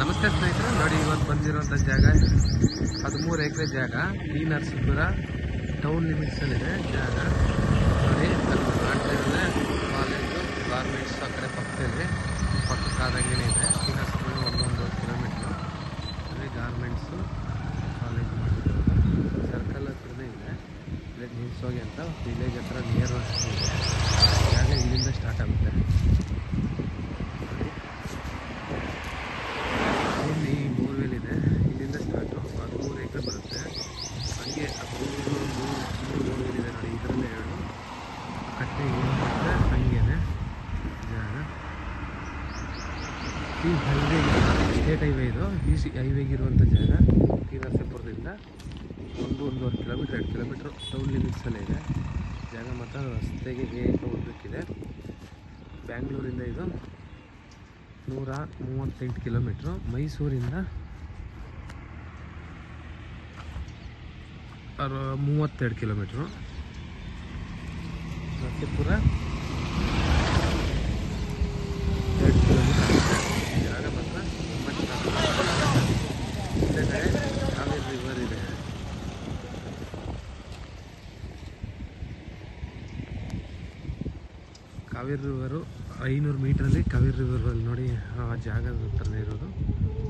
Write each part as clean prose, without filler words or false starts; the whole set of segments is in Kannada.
ನಮಸ್ತೆ ಸ್ನೇಹಿತರೆ, ನೋಡಿ ಇವತ್ತು ಬಂದಿರುವಂಥ ಜಾಗ 13 ಎಕರೆ ಜಾಗ ಟಿ ನರಸೀಪುರ ಟೌನ್ ಲಿಮಿಟ್ಸಲ್ಲಿದೆ ಜಾಗ. ನೋಡಿ ಅಲ್ಲಿ ಕಾಣ್ತಾ ಇರೋದೇ ಕಾಲೇಜು, ಗಾರ್ಮೆಂಟ್ಸ್ ಆ ಕಡೆ ಪಕ್ಕದಲ್ಲಿ ಪಕ್ಕಕ್ಕಾದಂಗೆ ಇದೆ. T Narasipura 1 kilometre. ಅಲ್ಲಿ ಗಾರ್ಮೆಂಟ್ಸು ಕಾಲೇಜ್ ಮಾಡಿರೋದು ಸರ್ಕಲ್ ಹತ್ರನೇ ಇದೆ. ಇಲ್ಲೇ ನಿಲ್ಸೋಗಿ ಅಂತ ವಿಲೇಜ್ ಹತ್ರ ನಿಯರ್ ಇದೆ ಜಾಗ. ಇಲ್ಲಿಂದ ಸ್ಟಾರ್ಟ್ ಆಗುತ್ತೆ. ಇಲ್ಲಿ ಬೋರ್ವೆಲ್ ಇದೆ, ಇಲ್ಲಿಂದ ಸ್ಟಾರ್ಟು 13 ಎಕರೆ ಬರುತ್ತೆ. ಹಂಗೆ ಮೂರು ಬೋರ್ವೆಲ್ ಇದೆ ನೋಡಿ, ಇದರಲ್ಲೇ 2 ಕಟ್ಟೆ ಏನಿರುತ್ತೆ ಹಂಗೇನೆ ಜಾಗ. ಈ ಹೈವೇ ಸ್ಟೇಟ್ ಹೈವೇ ಇದು, ಈ ಹೈವೇಗಿರುವಂಥ ಜಾಗ. ಟಿ ನರಸೀಪುರದಿಂದ 1-1.5 ಕಿಲೋಮೀಟ್ರ್ 2 ಕಿಲೋಮೀಟ್ರ್ ಟೌನ್ ಲಿಮಿಟ್ಸಲ್ಲೇ ಇದೆ ಜಾಗ. ಮತ್ತು ರಸ್ತೆಗೆ ಏಕ ಹೋಗ್ಬೇಕಿದೆ. ಬ್ಯಾಂಗ್ಳೂರಿಂದ ಇದು 138 ಕಿಲೋಮೀಟ್ರು. ಮೈಸೂರಿಂದ 32 ಕಿಲೋಮೀಟ್ರು. ನರಸೀಪುರ 2 ಕಿಲೋಮೀಟರ್ ಜಾಗ. ಮಾತ್ರ ಹಿಂದೆ ಕಾವೇರಿ ರಿವರ್ ಇದೆ. ಕಾವೇರಿ ರಿವರು 500 ಮೀಟ್ರಲ್ಲಿ ಕಾವೇರಿ ರಿವರಲ್ಲಿ ನೋಡಿ, ಆ ಜಾಗದ ಹತ್ರನೇ ಇರೋದು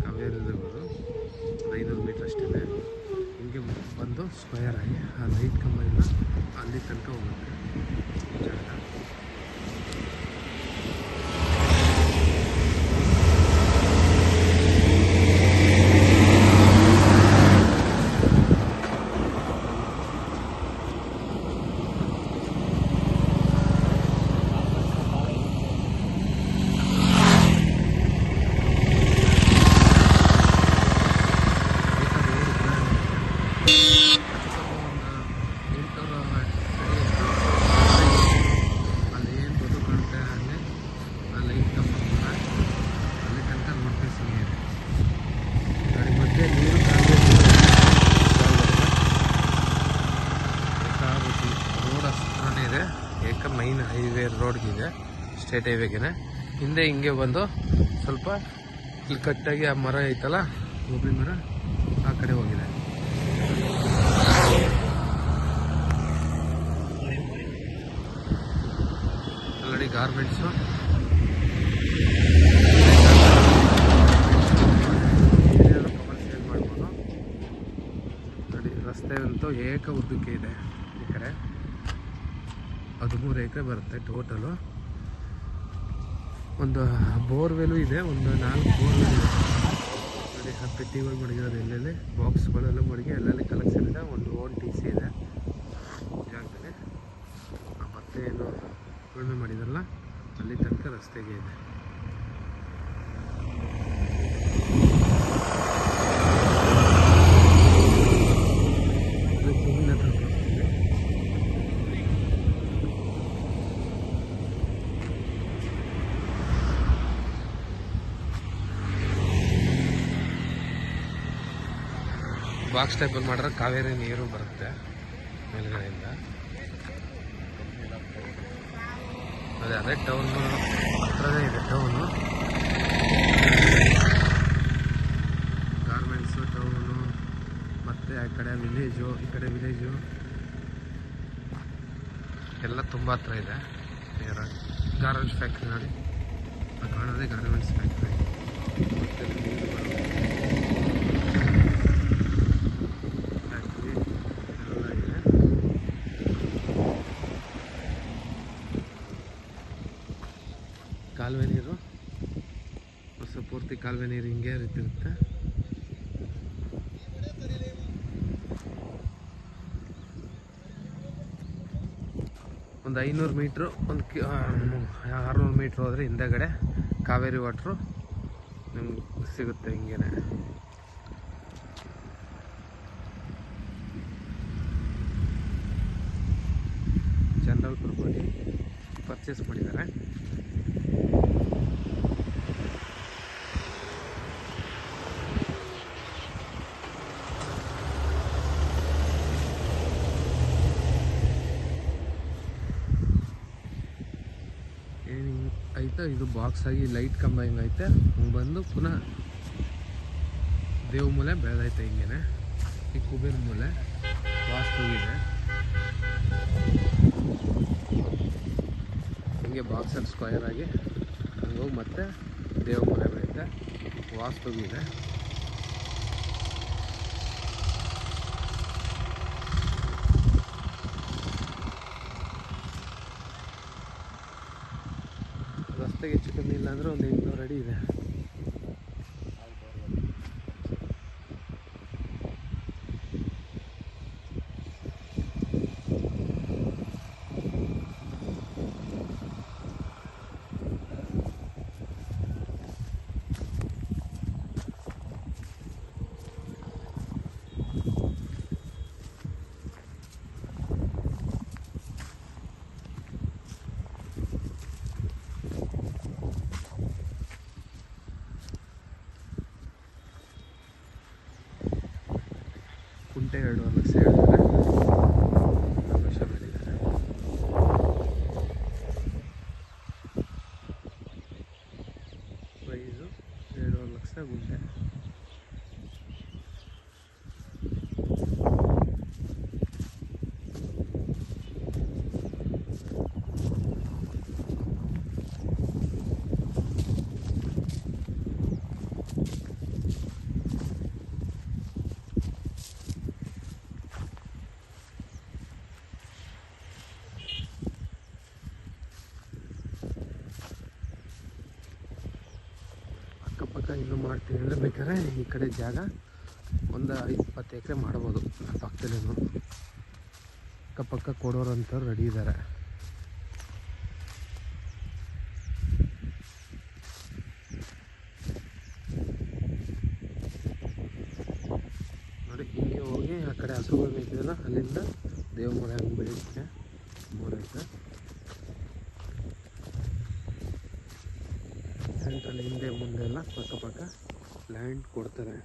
ಕಾವೇರಿ ರಿವರು. 500 ಮೀಟ್ರ್ ಅಷ್ಟೇ. ಹಿಂಗೆ ಬಂದು ಸ್ಕ್ವೇರ್ ಆಗಿ ಆ ಲೈಟ್ ಕಂಬದಿಂದ ಅಲ್ಲಿ ತನಕ ಹೋಗುತ್ತೆ ಜಾಗ. ಇದೆ ಏಕ ಮೈನ್ ಹೈವೇ ರೋಡ್ಗಿದೆ, ಸ್ಟೇಟ್ ಹೈವೇಗೆ. ಹಿಂದೆ ಹಿಂಗೆ ಬಂದು ಸ್ವಲ್ಪ ಇಲ್ಲಿ ಕಟ್ಟಾಗಿ ಆ ಮರ ಐತಲ್ಲ, ಗೋಬಿ ಮರ, ಆ ಕಡೆ ಹೋಗಿದೆ. ಆಲ್ರೆಡಿ ಗಾರ್ಮೆಂಟ್ಸು ಕಮರ್ಷಿಯಲ್ ಮಾಡ್ಬೋದು ನೋಡಿ. ರಸ್ತೆ ಅಂತೂ ಏಕ ಉದ್ದಕ್ಕೆ ಇದೆ. ಈ ಕಡೆ 13 ಎಕರೆ ಬರುತ್ತೆ ಟೋಟಲು. ಒಂದು ಬೋರ್ವೆಲು ಇದೆ, ಒಂದು 4 ಬೋರ್ವೆಲ್ ಇದೆ ನೋಡಿ. ಆ ಪೆಟ್ಟಿಗಳು ಮಡಗಿರೋದು ಎಲ್ಲೆಲ್ಲಿ, ಬಾಕ್ಸ್ಗಳೆಲ್ಲ ಮಡಗಿ ಎಲ್ಲೆಲ್ಲಿ ಕಲೆಕ್ಷನ್ ಇದೆ. ಒಂದು ಓನ್ TC ಇದೆ ಜಾಗದಲ್ಲಿ. ಮತ್ತೆ ಏನು ಉಳುಮೆ ಮಾಡಿದ್ರಲ್ಲ ಅಲ್ಲಿ ತನಕ ರಸ್ತೆಗೆ ಇದೆ. ಬಾಕ್ಸ್ ಟೈಪಲ್ಲಿ ಮಾಡಿದ್ರೆ ಕಾವೇರಿ ನೀರು ಬರುತ್ತೆ ಮೇಲ್ಗಡೆಯಿಂದ. ಅದೇ ಟೌನು ಹತ್ರನೇ ಇದೆ. ಟೌನು ಗಾರ್ಮೆಂಟ್ಸು ಟೌನು, ಮತ್ತು ಆ ಕಡೆ ವಿಲೇಜು, ಈ ಕಡೆ ವಿಲೇಜು ಎಲ್ಲ ತುಂಬ ಹತ್ರ ಇದೆ. ಗಾರ್ಮೆಂಟ್ಸ್ ಫ್ಯಾಕ್ಟ್ರಿ ನೋಡಿ, ಆ ಕಾಣೋದೇ ಗಾರ್ಮೆಂಟ್ಸ್ ಫ್ಯಾಕ್ಟ್ರಿ. ಮತ್ತು ನೀರು ಬರೋದು ಕಾಲುವೆ ನೀರು, ವರ್ಷ ಪೂರ್ತಿ ಕಾಲುವೆ ನೀರು ಹಿಂಗೆ ಹರಿತಿರುತ್ತೆ. ಒಂದು 500 ಮೀಟ್ರು, 600 ಮೀಟ್ರ್ ಹೋದರೆ ಹಿಂದೆಗಡೆ ಕಾವೇರಿ ವಾಟ್ರು ನಿಮ್ಗೆ ಸಿಗುತ್ತೆ. ಹಿಂಗೇನೆ ಜನರಲ್ ಪ್ರಾಪರ್ಟಿ ಪರ್ಚೇಸ್ ಮಾಡಿದ್ದಾರೆ. ಐತೆ ಇದು ಬಾಕ್ಸ್ ಆಗಿ ಲೈಟ್ ಕಂಬ ಹಿಂಗೈತೆ. ಬಂದು ಪುನಃ ದೇವ್ ಮೂಲೆ ಬೆಳೆದೈತೆ ಹಿಂಗೇನೆ. ಈ ಕುಬೇರ ಮೂಲೆ ವಾಸ್ತುವಿದೆ. ಹಿಂಗೆ ಬಾಕ್ಸ್ ಅಂಡ್ ಸ್ಕ್ವಯರ್ ಆಗಿ ಹಂಗೋಗಿ ಮತ್ತೆ ದೇವ್ ಮೂಲೆ ಬೆಳೆಯುತ್ತೆ. ವಾಸ್ತುವಿದೆ. ರಸ್ತೆಗೆ ಹೆಚ್ಚು ಕಮ್ಮಿ ಇಲ್ಲ ಅಂದರೆ ಒಂದು 800 ಅಡಿ ಇದೆ. ಕುಂಟೆ 2.5 ಲಕ್ಷ ಹೇಳ್ತಾರೆ. ಲಕ್ಷ ಮಾಡಿದ್ದಾರೆ. ಪ್ರೈಸು 2.5 ಲಕ್ಷ ಗುಂಟೆ. ಅಕ್ಕಪಕ್ಕ ಇನ್ನೂ ಮಾಡ್ತೀನಿ ಅಂದರೆ ಬೇಕಾದ್ರೆ ಈ ಕಡೆ ಜಾಗ ಒಂದು 20 ಎಕರೆ ಮಾಡ್ಬೋದು. ಪಕ್ಕದಲ್ಲೇನು ಅಕ್ಕಪಕ್ಕ ಕೊಡೋರು ಅಂಥವ್ರು ರೆಡಿ ಇದ್ದಾರೆ. ನೋಡಿ ಹಿಂಗೆ ಹೋಗಿ ಆ ಕಡೆ ಹಸುಗಳು ಮೇಯ್ತಿದೆಯಲ್ಲ ಅಲ್ಲಿಂದ ದೇವಮೂಲೆ ಹಂಗೆ ಬೆಳೆಯುತ್ತೆ. ಮೂರೈತೆ ಸೆಂಟ್ರಲ್ಲಿ ಹಿಂದೆ ಮುಂದೆ ಎಲ್ಲ ಪಕ್ಕ ಲ್ಯಾಂಡ್ ಕೊಡ್ತಾರೆ.